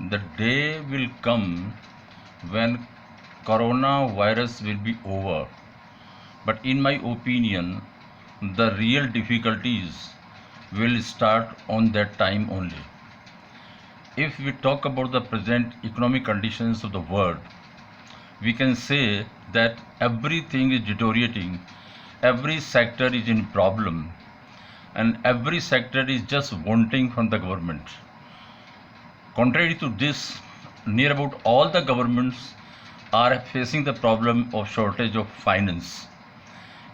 the day will come when coronavirus will be over. But in my opinion, the real difficulties will start on that time only. If we talk about the present economic conditions of the world, we can say that everything is deteriorating, every sector is in problem, and every sector is just wanting from the government. Contrary to this, near about all the governments are facing the problem of shortage of finance.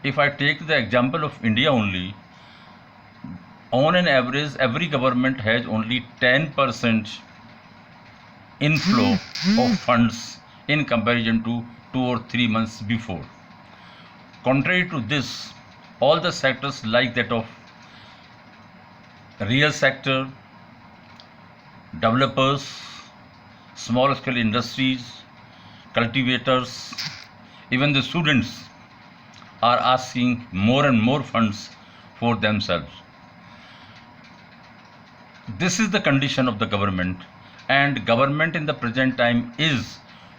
If I take the example of India only, on an average, every government has only 10% inflow of funds in comparison to 2 or 3 months before. Contrary to this, all the sectors like that of real sector, developers, small scale industries, cultivators, even the students are asking more and more funds for themselves. This is the condition of the government, and government in the present time is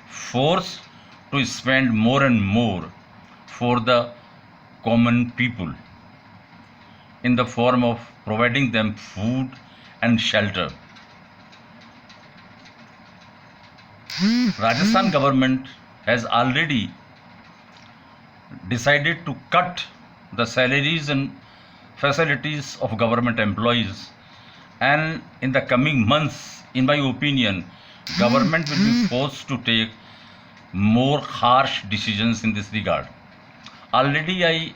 forced to spend more and more for the common people in the form of providing them food and shelter. Rajasthan government has already decided to cut the salaries and facilities of government employees, and in the coming months, in my opinion, government will be forced to take more harsh decisions in this regard. Already I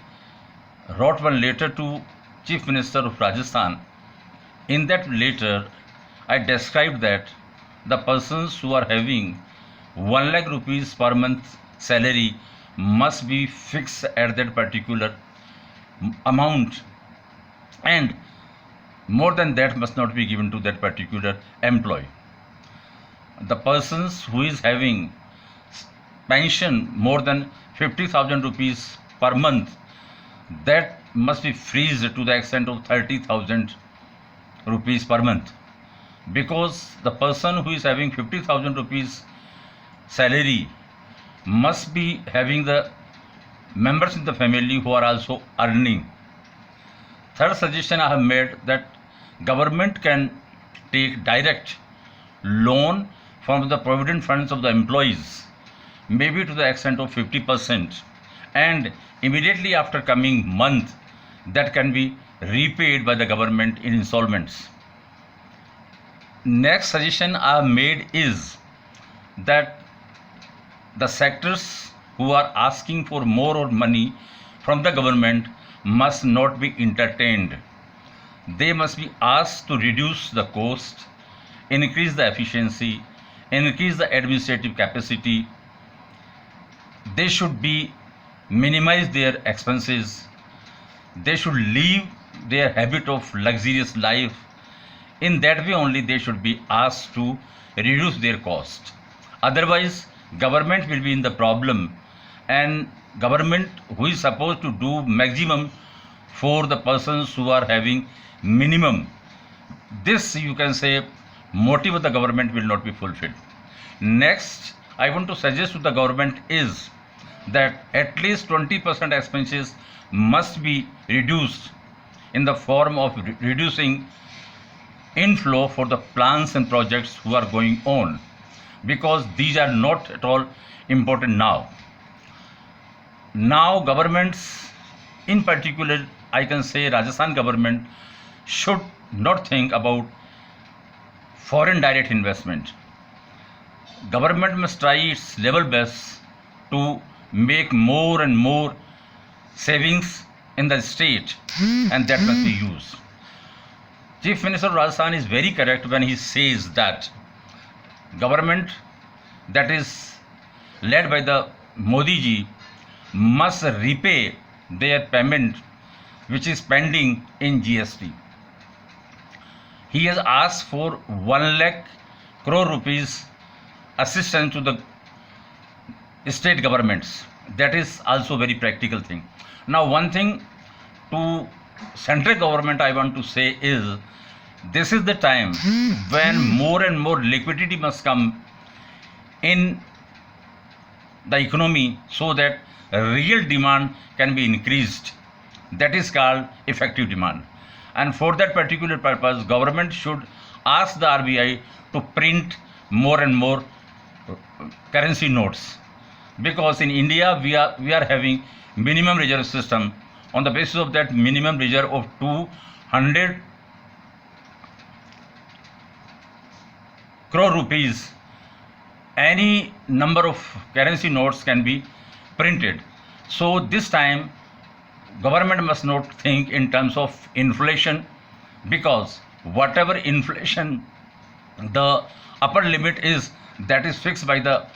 wrote one letter to Chief Minister of Rajasthan. In that letter, I described that the persons who are having 1 lakh rupees per month salary must be fixed at that particular amount, and more than that must not be given to that particular employee. The persons who is having pension more than 50,000 rupees per month, that must be freezed to the extent of 30,000 rupees per month, because the person who is having 50,000 rupees salary must be having the members in the family who are also earning. Third suggestion I have made, that government can take direct loan from the provident funds of the employees, maybe to the extent of 50%, and immediately after coming month that can be repaid by the government in installments. Next suggestion I have made is that the sectors who are asking for more money from the government must not be entertained. They must be asked to reduce the cost, increase the efficiency, increase the administrative capacity. They should be minimize their expenses. They should leave their habit of luxurious life. In that way only they should be asked to reduce their cost. Otherwise, government will be in the problem, and government who is supposed to do maximum for the persons who are having minimum, this you can say motive of the government will not be fulfilled. Next, I want to suggest to the government is that at least 20% expenses must be reduced in the form of reducing inflow for the plans and projects who are going on, because these are not at all important now. Now governments, in particular I can say Rajasthan government, should not think about foreign direct investment. Government must try its level best to make more and more savings in the state, and that must be used. Chief Minister of Rajasthan is very correct when he says that government that is led by the Modi ji must repay their payment which is pending in GST. He has asked for 1 lakh crore rupees assistance to the state governments. That is also very practical thing. Now one thing to central government I want to say is This is the time when more and more liquidity must come in the economy so that real demand can be increased. That is called effective demand. And for that particular purpose, government should ask the RBI to print more and more currency notes, because in India we are having minimum reserve system. On the basis of that minimum reserve of 200 crore rupees, any number of currency notes can be printed. So this time government must not think in terms of inflation, because whatever inflation the upper limit is, that is fixed by the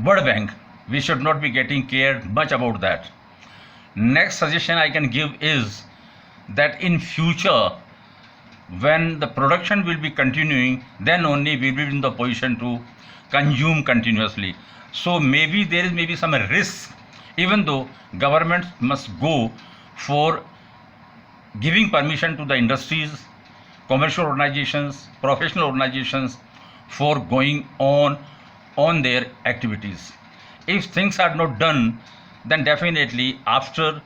World Bank. We should not be getting cared much about that. Next suggestion I can give is that in future, when the production will be continuing, then only we will be in the position to consume continuously. So maybe there is maybe some risk, even though government must go for giving permission to the industries, commercial organizations, professional organizations for going on their activities. If things are not done, then definitely after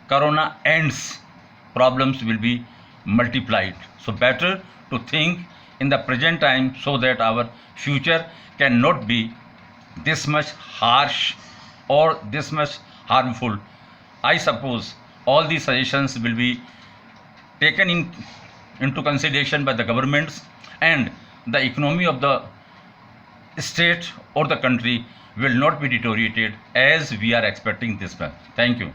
corona ends, problems will be multiplied. So better to think in the present time so that our future cannot be this much harsh or this much harmful. I suppose all these suggestions will be taken into consideration by the governments, and the economy of the state or the country will not be deteriorated as we are expecting this one. Thank you.